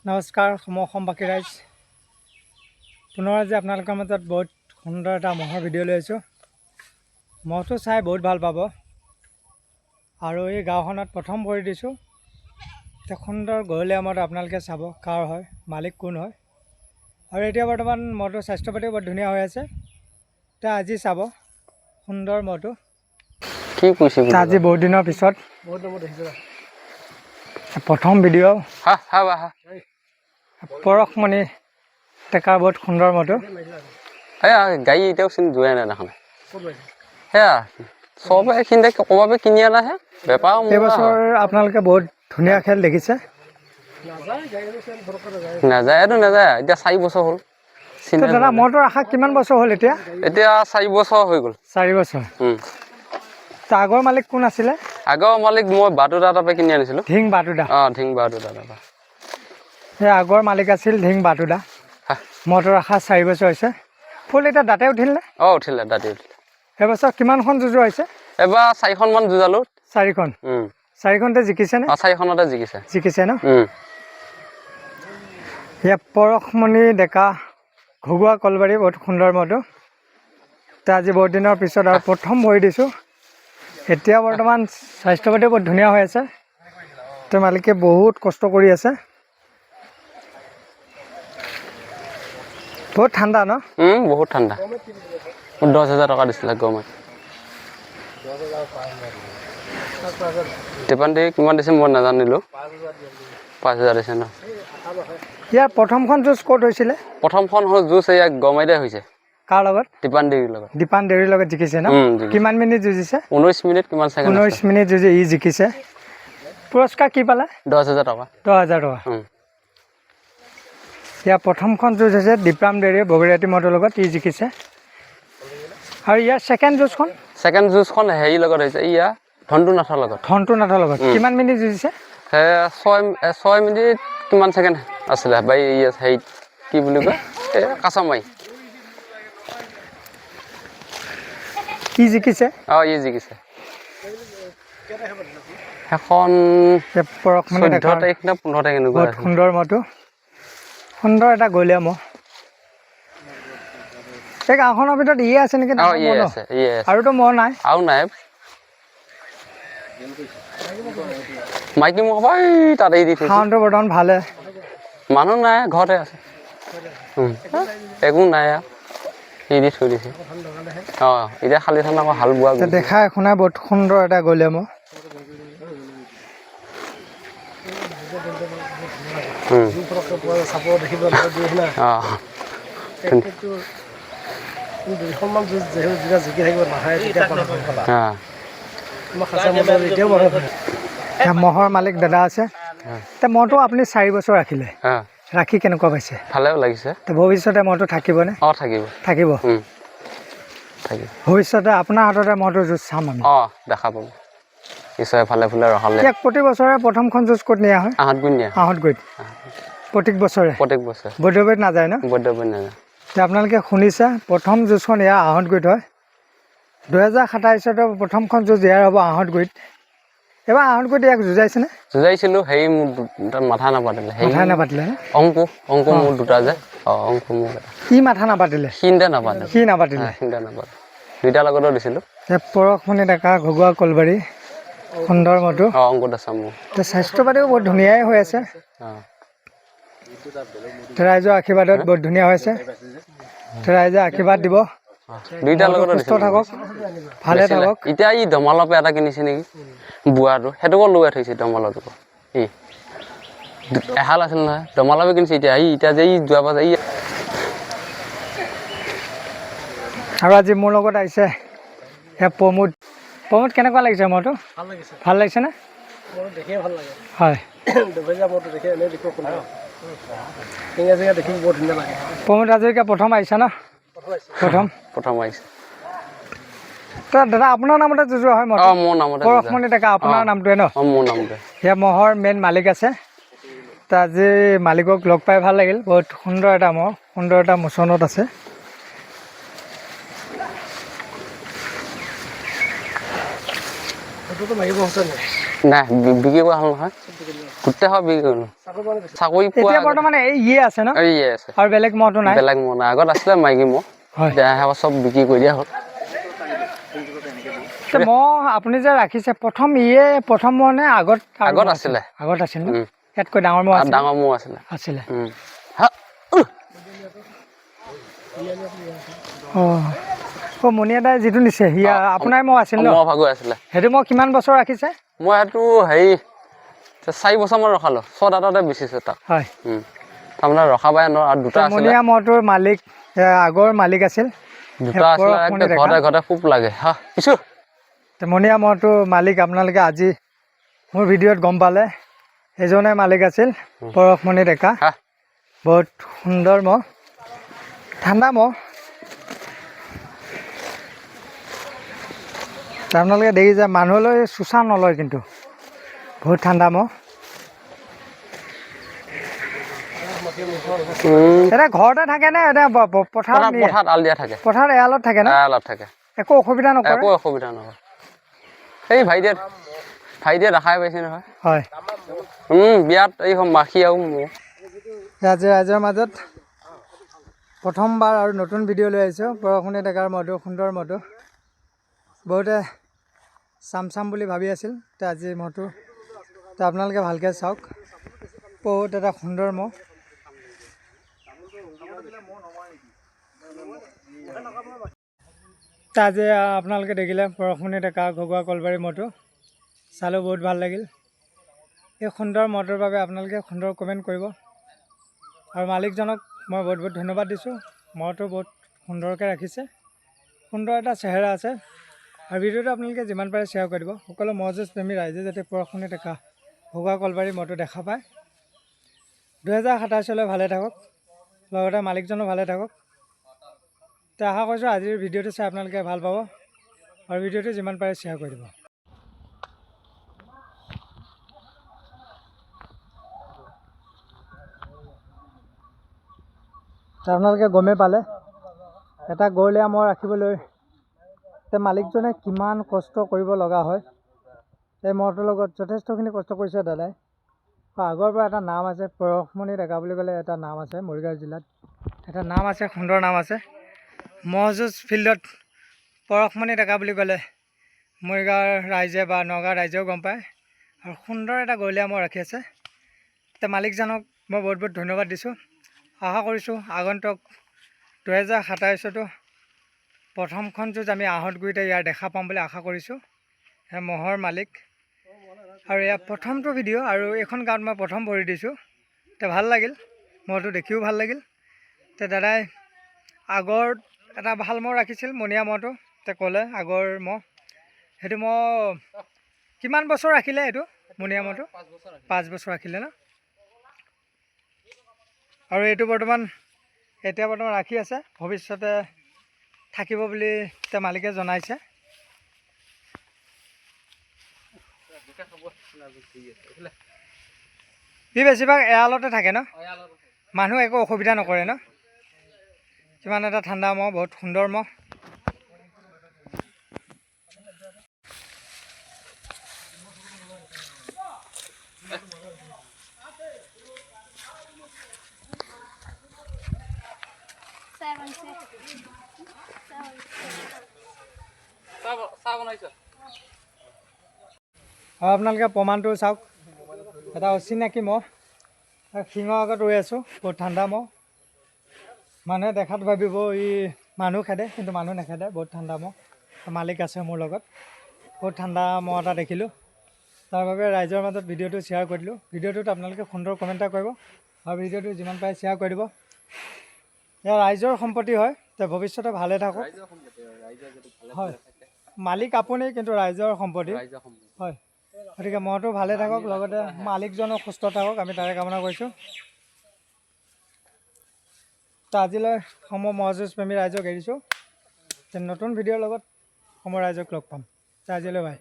নমস্কাৰ সমবাকী ৰাইজ পুনৰ আজি আপোনালোকৰ মাজত বহুত সুন্দৰ এটা মহৰ ভিডিঅ' লৈ আহিছোঁ। মহটো চাই বহুত ভাল পাব আৰু এই গাঁওখনত প্ৰথম ভৰি দিছোঁ। এটা সুন্দৰ গহলীয়া মহটো আপোনালোকে চাব কাৰ হয়, মালিক কোন হয়। আৰু এতিয়া বৰ্তমান মহটোৰ স্বাস্থ্য পাতিও বৰ ধুনীয়া হৈ আছে। এতিয়া আজি চাব সুন্দৰ মহটো আজি বহুত দিনৰ পিছত প্ৰথম ভিডিঅ' পৰশমণি টেকাৰ বহুত সুন্দৰ মহটো। গাড়ী এতিয়াও চিনি যোৱাই নাই দেখোন। সেয়া চবে এইখিনিতে ক'ৰবাৰ কিনি অনাহে বেপাৰ। এইবছৰ আপোনালোকে বহুত ধুনীয়া খেল দেখিছে। নাযায়তো নাযায়, এতিয়া 4 বছৰ হ'ল। দাদা মহটোৰ আশা কিমান বছৰ হ'ল এতিয়া? এতিয়া 4 বছৰ হৈ গ'ল। 4 বছৰ। আগৰ মালিক কোন আছিলে? আগৰ মালিক মই বাটুদাৰ পৰা কিনি আনিছিলোঁ। ধিং বাটুদা। ধিং বাটুদাৰ পৰা। সেই আগৰ মালিক আছিল ধিং বাটুদা। মহটোৰ আশা 4 বছৰ হৈছে। ফুল এতিয়া দাঁতে উঠিল নে? উঠিলে দাঁতে উঠিলে। এইবছৰ কিমানখন যুঁজোৱা হৈছে? এবাৰ 4খনমান যুঁজালোঁ। 4খন? 4খনতে জিকিছে নে? 4খনতে জিকিছে। জিকিছে ন? এয়া পৰশমণি ডেকা ঘগুৱা কলবাৰী বহুত সুন্দৰ মহটো। এতিয়া আজি বহুত দিনৰ পিছত আৰু প্ৰথম ভৰি দিছোঁ। এতিয়া বৰ্তমান স্বাস্থ্য পাতিও বহুত ধুনীয়া হৈ আছে। তেওঁ মালিকে বহুত কষ্ট কৰি আছে। বহুত ঠাণ্ডা ন? বহুত ঠাণ্ডা। 10,000 টকা দিছিলে গৰমত। টিপান দি কিমান দিছে মই নাজানিলোঁ। 5,000 দিছে ন? ইয়াৰ প্ৰথমখন যুঁজ ক'ত হৈছিলে? প্ৰথমখন হ'ল যুঁজ এয়া গৰমাইতে হৈছে। কাৰ লগত? টিপান দেৱীৰ লগত। দীপান দেৱীৰ লগত জিকিছে ন? কিমান মিনিট যুঁজিছে? 19 মিনিট কিমান ছেকেণ্ড? 19 মিনিট যুঁজি ই জিকিছে। পুৰস্কাৰ কি পালে? 10,000 টকা। 10,000 টকা। ইয়াৰ প্ৰথমখন যুঁজ হৈছে দীপান দেৱীৰ বগৰীয়াতী মহটোৰ লগত ই জিকিছে। আৰু ইয়াৰ ছেকেণ্ড যুঁজখন? ছেকেণ্ড যুঁজখন হেৰিৰ লগত হৈছে, ইয়াৰ ধনটো নাথৰ লগত। ধনটো নাথৰ লগত। কিমান মিনিট যুঁজিছে? 6 মিনিট কিমান ছেকেণ্ড আছিলে হেৰিত কি বুলি কয় কাছমাৰি। ই জিকিছে? ই জিকিছে। সেইখন পৰশমণি 14 তাৰিখ নে 15 তাৰিখ এনেকুৱা। বহুত সুন্দৰ মহটো। সুন্দৰ এটা গলীয়া মহ। এই গাঁওখনৰ ভিতৰত ইয়ে আছে নেকি? আৰুতো মহ নাই? আৰু নাই। মাইকী মহ তাতে দি থৈছে। খাওঁটো বৰ্তমান ভালে। মানুহ নাই, ঘৰতে আছে। একো নাই আৰু দি থৈ দিছে। এতিয়া খালি ঠাণ্ডা আকৌ হাল বোৱা দেখা শুনা বহুত সুন্দৰ এটা গলীয়া মহ। মহৰ মালিক দাদা আছে। মহটো আপুনি 4 বছৰ ৰাখিলে, ৰাখি কেনেকুৱা পাইছে? ভালেও লাগিছে। ভৱিষ্যতে মহটো থাকিবনে? থাকিব। থাকিব। ভৱিষ্যতে আপোনাৰ হাততে মহটোৰ যুঁজ চাম আমি। দেখা পাব। ঈশ্বৰে ভালে ফুলে ৰখালে। ইয়াক প্ৰতি বছৰে প্ৰথমখন যুঁজ ক'ত নিয়া হয়? আহঁতগুৰিত নিয়া। আহঁতগুৰিত। প্ৰত্যেক বছৰে? প্ৰত্যেক বছৰে। বৈদ্যবাৰীত নাযায় ন? বৈদ্যবাৰীত নাযায়। এতিয়া আপোনালোকে শুনিছে প্ৰথম যুঁজখন ইয়াৰ আহঁতগুৰিত হয়। 2027 প্ৰথমখন যুঁজ ইয়াৰ হ'ব আহঁতগুৰিত। এবাৰ আহঁতগুৰিত ইয়াক যুঁজাইছেনে? যুঁজাইছিলোঁ। হেৰি মোৰ মাথা নাপাতিলে। মাথা নাপাতিলে? অংকু মোৰ দুটা যে। অংকু মোৰ এটা। সি মাথা নাপাতিলে? সিহঁতে নাপাতিলে। সি নাপাতিলে? সিহঁতে নাপাতিলে। দুইটাৰ লগতো দিছিলোঁ। পৰশমণি ডেকা ঘগুৱা কলবাৰী সুন্দৰ মহটো। অংকুত আছে মোৰ। স্বাস্থ্য পাতিও বহুত ধুনীয়াই হৈ আছে। ৰাইজৰ আশীৰ্বাদত বহুত ধুনীয়া হৈছে। ৰাইজে আশীৰ্বাদ দিব। দুইটাৰ লগতো সুস্থ থাকক, ভালে থাকক। এতিয়া ই দমালৰ পৰা এটা কিনিছে নেকি বুঢ়াটো, সেইটোকো লৈ থৈছে দমালটোকো। এহাল আছিল নহয়, দমালৰ পৰা কিনিছে এতিয়া যে ই যোৱা পাছত আৰু আজি মোৰ লগত আহিছে প্ৰমোদ। প্ৰমোদ কেনেকুৱা লাগিছে মহটো? ভাল লাগিছে নে? হয়। প্ৰমোদ হাজৰিকা প্ৰথম আহিছে ন? প্ৰথম আহিছে। দাদা আপোনাৰ নামতে যুঁজোৱা হয়? মোৰ নামতে। পৰশমণি ডেকা আপোনাৰ নামটোৱে ন? মোৰ নামতে। সেয়া মহৰ মেইন মালিক আছে। আজি মালিকক লগ পাই ভাল লাগিল। বহুত সুন্দৰ এটা মহ, সুন্দৰ এটা মোচনত আছে। মাৰিব নাই বিক্ৰী কৰা হ'ল নহয় গোটেই হয় বিক্ৰী কৰিলোঁ চাকৰি পোৱা এতিয়া বৰ্তমান এই ইয়ে আছে ন এই আছে আৰু বেলেগ মহটো নাই বেলেগ মহ নাই আগত আছিলে মাইকী মহ হয় এতিয়া চব বিক্ৰী কৰি দিয়া হ'ল মহ আপুনি যে ৰাখিছে প্ৰথম ইয়ে প্ৰথম মহ নে আগত আছিলে আগত আছিল ন ইয়াতকৈ ডাঙৰ মহ আছিল ডাঙৰ মহ আছিলে মণিয়া দাই যিটো নিছে সি আপোনাৰ মহ আছিল ন মহ ভাগৰ আছিলে সেইটো মহ কিমান বছৰ ৰাখিছে মই এইটো হেৰি 4 বছৰমান ৰখালোঁ 6 দাঁততে বেচিছোঁ তাক হয় তাৰমানে ৰখাবাই নোৱাৰোঁ আৰু দুটা আছিলে মণিয়া মহটোৰ মালিক আগৰ মালিক আছিল দুটা আছিলে ঘৰতে ঘৰতে খুব লাগে কিছু মণিয়া মহটোৰ মালিক আপোনালোকে আজি মোৰ ভিডিঅ'ত গম পালে এজনে মালিক আছিল পৰশমণি ডেকা বহুত সুন্দৰ মহ ঠাণ্ডা মহ আপোনালোকে দেখিছে মানুহলৈ চোচা নলয় কিন্তু বহুত ঠাণ্ডা মহ এতিয়া ঘৰতে থাকে নে এতিয়া পথাৰত আল দিয়া থাকে পথাৰত এৰালত থাকে ন এৰালত থাকে একো অসুবিধা নকৰে একো অসুবিধা নহয় সেই ভাইটিয়ে দেখাই পাইছে নহয় হয় বিয়াত এই মাখি আৰু মহ আজি ৰাইজৰ মাজত প্ৰথমবাৰ আৰু নতুন ভিডিঅ' লৈ আহিছোঁ পৰশমণি ডেকাৰ মহটো সুন্দৰ মহটো বহুতে চাম বুলি ভাবি আছিল তে আজি মহটো তে আপোনালোকে ভালকৈ চাওক বহুত এটা সুন্দৰ মহ আজি আপোনালোকে দেখিলে পৰশমণি ডেকা ঘৰুৱা কলবাৰী মহটো চালোঁ বহুত ভাল লাগিল এই সুন্দৰ মহটোৰ বাবে আপোনালোকে সুন্দৰ কমেণ্ট কৰিব আৰু মালিকজনক মই বহুত বহুত ধন্যবাদ দিছোঁ মহটো বহুত সুন্দৰকৈ ৰাখিছে সুন্দৰ এটা চেহেৰা আছে আৰু ভিডিঅ'টো আপোনালোকে যিমান পাৰে শ্বেয়াৰ কৰি দিব সকলো মহ যুঁজ প্ৰেমী ৰাইজে যাতে পৰশমণি ডেকা ঘৰুৱা কলবাৰী মহটো দেখা পায় 2027 ভালে থাকক লগতে মালিকজনো ভালে থাকক তো আশা কৰিছোঁ আজিৰ ভিডিঅ'টো চাই আপোনালোকে ভাল পাব আৰু ভিডিঅ'টো যিমান পাৰে শ্বেয়াৰ কৰি দিব আপোনালোকে গমেই পালে এটা গৰলীয়া মহ ৰাখিবলৈ মালিকজনে কিমান কষ্ট কৰিব লগা হয় এই মহটোৰ লগত যথেষ্টখিনি কষ্ট কৰিছে দাদাই আগৰ পৰা এটা নাম আছে পৰশমণি ডেকা বুলি ক'লে এটা নাম আছে মৰিগাঁও জিলাত এটা নাম আছে সুন্দৰ নাম আছে মহ যুঁজ ফিল্ডত পৰশমণি ডেকা বুলি ক'লে মৰিগাঁৱৰ ৰাইজে বা নগাঁৱৰ ৰাইজেও গম পায় আৰু সুন্দৰ এটা গৰলীয়া মহ ৰাখি আছে মালিকজনক মই বহুত বহুত ধন্যবাদ দিছোঁ আশা কৰিছোঁ আগন্তুক 2027তো প্ৰথমখন যুঁজ আমি আহঁতগুৰিতে ইয়াৰ দেখা পাম বুলি আশা কৰিছোঁ মহৰ মালিক আৰু এয়া প্ৰথমটো ভিডিঅ' আৰু এইখন গাঁৱত মই প্ৰথম ভৰি দিছোঁ ভাল লাগিল মহটো দেখিও ভাল লাগিল দাদাই আগৰ এটা ভাল মহ ৰাখিছিল মণিয়া মহটো ক'লে আগৰ মহ সেইটো মহ কিমান বছৰ ৰাখিলে এইটো মণিয়া মহটো 5 বছৰ ৰাখিলে ন আৰু এইটো এতিয়া বৰ্তমান ৰাখি আছে ভৱিষ্যতে থাকিব বুলি মালিকে জনাইছে ই বেছিভাগ এৰালতে থাকে ন মানুহ একো অসুবিধা নকৰে ন কিমান এটা ঠাণ্ডা মহ বহুত সুন্দৰ মহ আপোনালোকে প্ৰমাণটো চাওক এটা অচিনাকি মহ শিঙৰ আগত ৰৈ আছোঁ বহুত ঠাণ্ডা মহ মানুহে দেখাত ভাবিব ই মানুহ খেদে কিন্তু মানুহ নেখেদে বহুত ঠাণ্ডা মহ মালিক আছে মোৰ লগত বহুত ঠাণ্ডা মহ এটা দেখিলোঁ তাৰ বাবে ৰাইজৰ মাজত ভিডিঅ'টো শ্বেয়াৰ কৰি দিলোঁ ভিডিঅ'টোত আপোনালোকে সুন্দৰ কমেণ্ট এটা কৰিব আৰু ভিডিঅ'টো যিমান পাৰে শ্বেয়াৰ কৰি দিব এয়া ৰাইজৰ সম্পত্তি হয় ভৱিষ্যতে ভালে থাকক হয় মালিক আপুনি কিন্তু ৰাইজৰ সম্পত্তি হয় গতিকে মহটো ভালে থাকক লগতে মালিকজনো সুস্থ থাকক আমি তাৰে কামনা কৰিছোঁ আজিলৈ মহ যুঁজ প্ৰেমী ৰাইজক এৰিছোঁ নতুন ভিডিঅ'ৰ লগত ৰাইজক লগ পাম আজিলৈ বাই